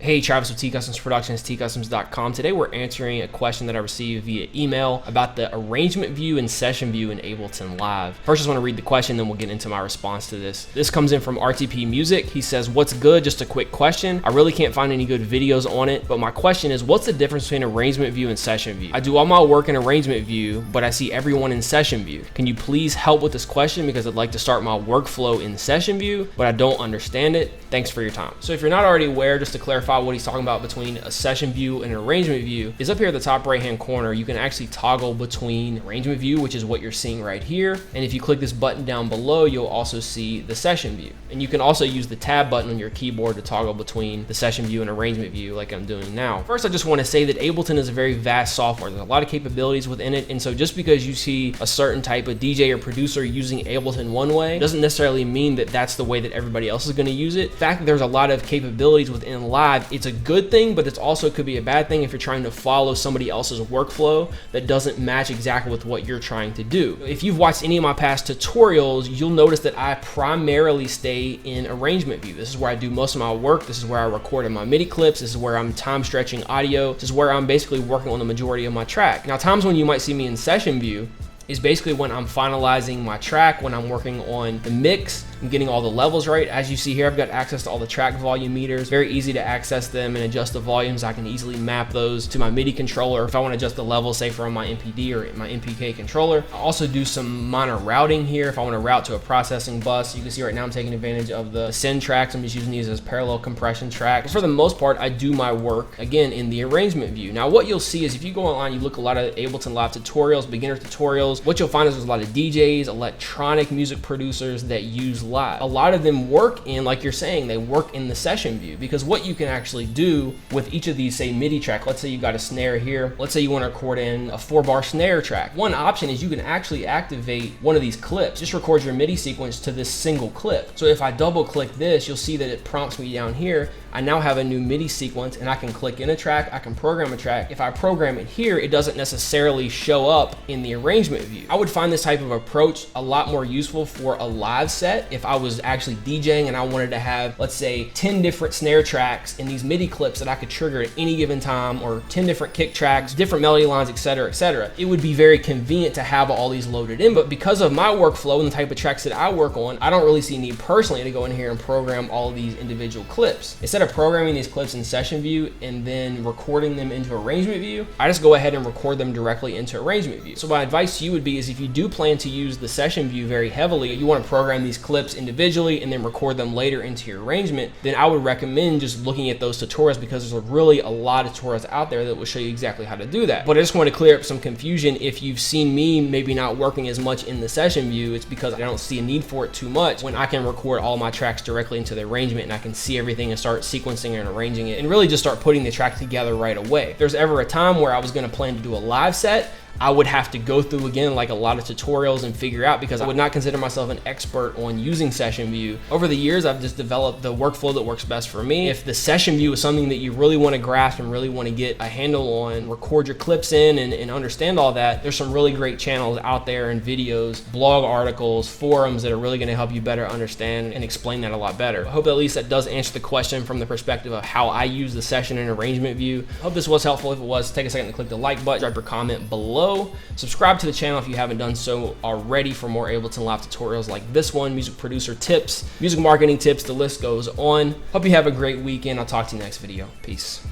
Hey, Travis with TCustomz Productionz, TCustomz.com. Today we're answering a question that I received via email about the arrangement view and session view in Ableton Live. First, I just want to read the question, then we'll get into my response to this. This comes in from RTP Music. He says, "What's good? Just a quick question. I really can't find any good videos on it, but my question is, what's the difference between arrangement view and session view? I do all my work in arrangement view, but I see everyone in session view. Can you please help with this question because I'd like to start my workflow in session view, but I don't understand it. Thanks for your time." So if you're not already aware, just to clarify what he's talking about between a session view and an arrangement view is up here at the top right hand corner. You can actually toggle between arrangement view, which is what you're seeing right here, and if you click this button down below, you'll also see the session view. And you can also use the tab button on your keyboard to toggle between the session view and arrangement view like I'm doing now. First, I just want to say that Ableton is a very vast software. There's a lot of capabilities within it, and so just because you see a certain type of DJ or producer using Ableton one way doesn't necessarily mean that that's the way that everybody else is going to use it. In fact, there's a lot of capabilities within Live. It's a good thing, but it also could be a bad thing if you're trying to follow somebody else's workflow that doesn't match exactly with what you're trying to do. If you've watched any of my past tutorials, you'll notice that I primarily stay in arrangement view. This is where I do most of my work. This is where I record my MIDI clips. This is where I'm time stretching audio. This is where I'm basically working on the majority of my track. Now, times when you might see me in session view is basically when I'm finalizing my track, when I'm working on the mix, I'm getting all the levels right. As you see here, I've got access to all the track volume meters. Very easy to access them and adjust the volumes. I can easily map those to my MIDI controller if I want to adjust the levels, say from my MPD or my MPK controller. I also do some minor routing here if I want to route to a processing bus. You can see right now I'm taking advantage of the send tracks. I'm just using these as parallel compression tracks. But for the most part, I do my work, again, in the arrangement view. Now, what you'll see is if you go online, you look a lot of Ableton Live tutorials, beginner tutorials, what you'll find is there's a lot of DJs, electronic music producers that use Live. A lot of them work in, like you're saying, they work in the session view, because what you can actually do with each of these, say, MIDI track, let's say you got a snare here, let's say you want to record in a 4-bar snare track. One option is you can actually activate one of these clips. Just record your MIDI sequence to this single clip. So if I double click this, you'll see that it prompts me down here. I now have a new MIDI sequence and I can click in a track, I can program a track. If I program it here, it doesn't necessarily show up in the arrangement view. I would find this type of approach a lot more useful for a live set. If I was actually DJing and I wanted to have, let's say, 10 different snare tracks in these MIDI clips that I could trigger at any given time, or 10 different kick tracks, different melody lines, etc., etc., it would be very convenient to have all these loaded in. But because of my workflow and the type of tracks that I work on, I don't really see a need personally to go in here and program all of these individual clips. Instead of programming these clips in session view and then recording them into arrangement view, I just go ahead and record them directly into arrangement view. So my advice to you would be is if you do plan to use the session view very heavily, you want to program these clips individually and then record them later into your arrangement, then I would recommend just looking at those tutorials, because there's really a lot of tutorials out there that will show you exactly how to do that. But I just want to clear up some confusion. If you've seen me maybe not working as much in the session view, it's because I don't see a need for it too much when I can record all my tracks directly into the arrangement and I can see everything and start sequencing and arranging it and really just start putting the track together right away. If there's ever a time where I was going to plan to do a live set, I would have to go through again like a lot of tutorials and figure out, because I would not consider myself an expert on using session view. Over the years, I've just developed the workflow that works best for me. If the session view is something that you really want to grasp and really want to get a handle on, record your clips in and understand all that, there's some really great channels out there and videos, blog articles, forums that are really going to help you better understand and explain that a lot better. I hope at least that does answer the question from the perspective of how I use the session and arrangement view. I hope this was helpful. If it was, take a second to click the like button, drop your comment below. Subscribe to the channel if you haven't done so already for more Ableton Live tutorials like this one, music producer tips, music marketing tips, the list goes on. Hope you have a great weekend. I'll talk to you next video. Peace.